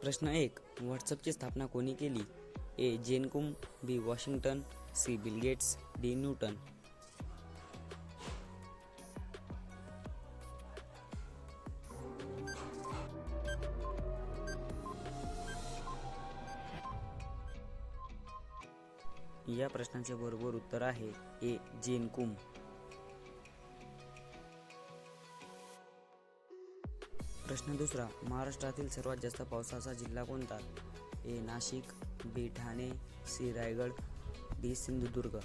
प्रश्न 1. व्हॉट्सअपची स्थापना कोणी केली? A. Jan Koum, B. Washington, C. Bill Gates, D. Newton. या प्रश्नाचे बरोबर उत्तर आहे ए. जेन कुम. प्रश्न 2. महाराष्ट्रातील सर्वात जास्त पावसाचा जिल्हा कोणता? ए. नाशिक, बी. ठाणे, सी. रायगड, डी. सिंधुदुर्ग.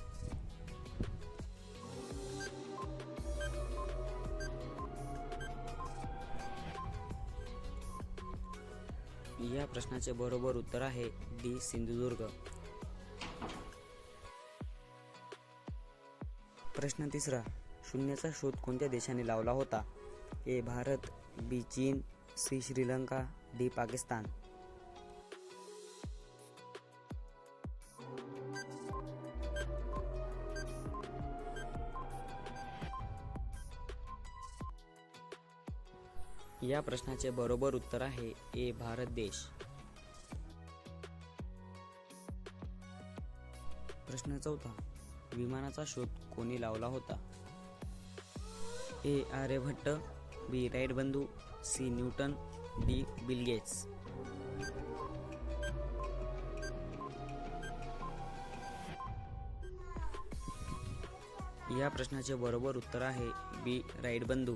या प्रश्नाचे बरोबर उत्तर आहे डी. सिंधुदुर्ग. प्रश्न 3. शून्याचा शोध कोणत्या देशाने लावला होता? ए. भारत, बी. चीन, सी. श्रीलंका, डी. पाकिस्तान. या प्रश्नाचे बरोबर उत्तर आहे ए. भारत देश. प्रश्न 4. विमानाचा शोध कोणी लावला होता? ए. आर्यभट्ट, बी. राईट बंधू, C. Newton, D. Bill Gates. या प्रश्नाचे बरोबर उत्तर आहे बी. राईट बंधू.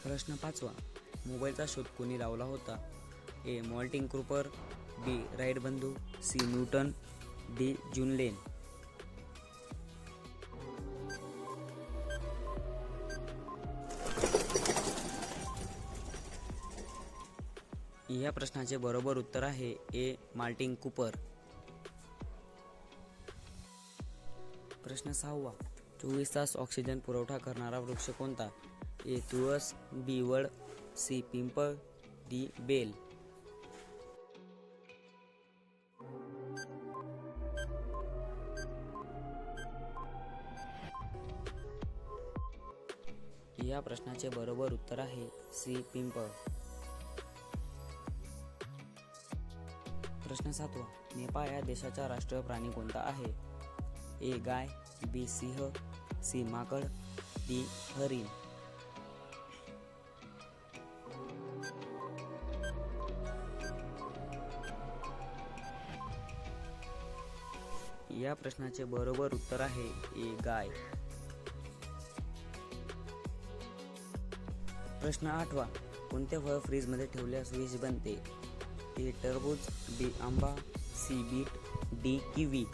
प्रश्न 5. मोबाईलचा शोध कोणी लावला होता? A. Martin Cooper, B. Wright बंधू, C. Newton, D. June Lane. या प्रश्नाचे बरोबर उत्तर आहे ए. Martin Cooper. प्रश्न 6. 24 तास ऑक्सिजन पुरवठा करणारा वृक्ष कोणता? ए. तुळस, बी. वड, सी. पिंपळ, डी. बेल. या प्रश्नाचे बरोबर उत्तर आहे सी. पिंपळ. प्रश्न 7. नेपाळ या देशाचा राष्ट्रीय प्राणी कोणता आहे? ए. गाय, बी. सिंह, सी. माकड, डी. हरिण. या प्रश्नाचे बरोबर उत्तर आहे ए. गाय. प्रश्न 8. कोणते फळ फ्रीजमध्ये ठेवल्यास विष बनते? ए. टरबूज, बी. आंबा, सी. Bit, D. किवी.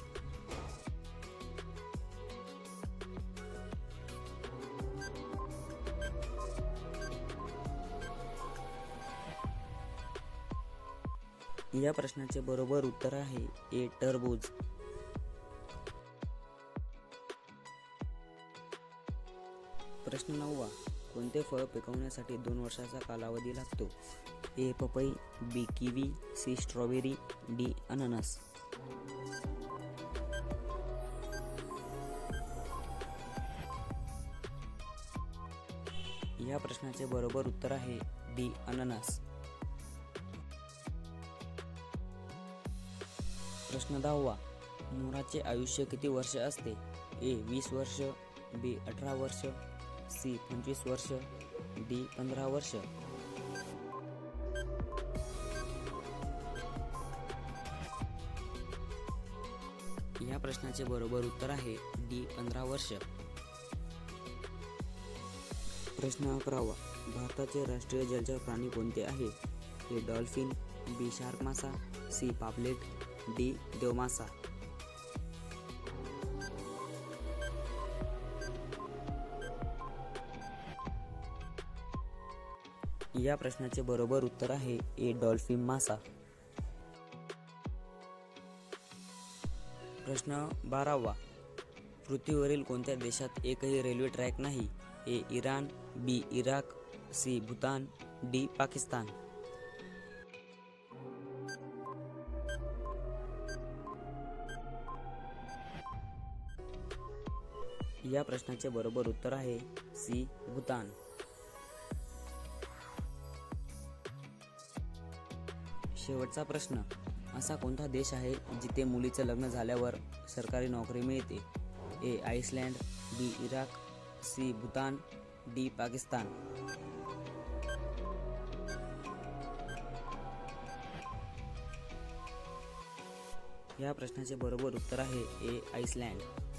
या प्रश्नाचे बरोबर उत्तर आहे ए. टरबूज. प्रश्न 9. कोणते फळ पिकवण्यासाठी 2 वर्षाचा कालावधी लागतो? ए. पपई, B. Kiwi, C. Strawberry, D. अननस. या प्रश्नाचे बरोबर उत्तर आहे डी. अननस. प्रश्न 10. मोराचे आयुष्य किती वर्ष असते? ए. 20 वर्ष, बी. 18 वर्ष, सी. 25 वर्ष, डी. 15 वर्ष. या प्रश्नाचे बरोबर उत्तर आहे डी. 15 वर्ष. प्रश्न 11. भारताचे राष्ट्रीय जलचर प्राणी कोणते आहे? ए. डॉल्फिन, बी. शार्क मासा, सी. पापलेट, डी. देवमासा. या प्रश्नाचे बरोबर उत्तर आहे ए. डॉल्फिन मासा. प्रश्न 12. पृथ्वीवरील कोणत्या देशात एकही रेल्वे ट्रॅक नाही? A. Iran, B. Iraq, C. Bhutan, D. Pakistan. या प्रश्नाचे बरोबर उत्तर आहे सी. भूतान. शेवटचा प्रश्न, असा कोणता देश आहे जिथे मुलीचं लग्न झाल्यावर सरकारी नोकरी मिळते? A. Iceland, B. Iraq, C. Bhutan, D. Pakistan. या प्रश्नाचे बरोबर उत्तर आहे ए. आइसलँड.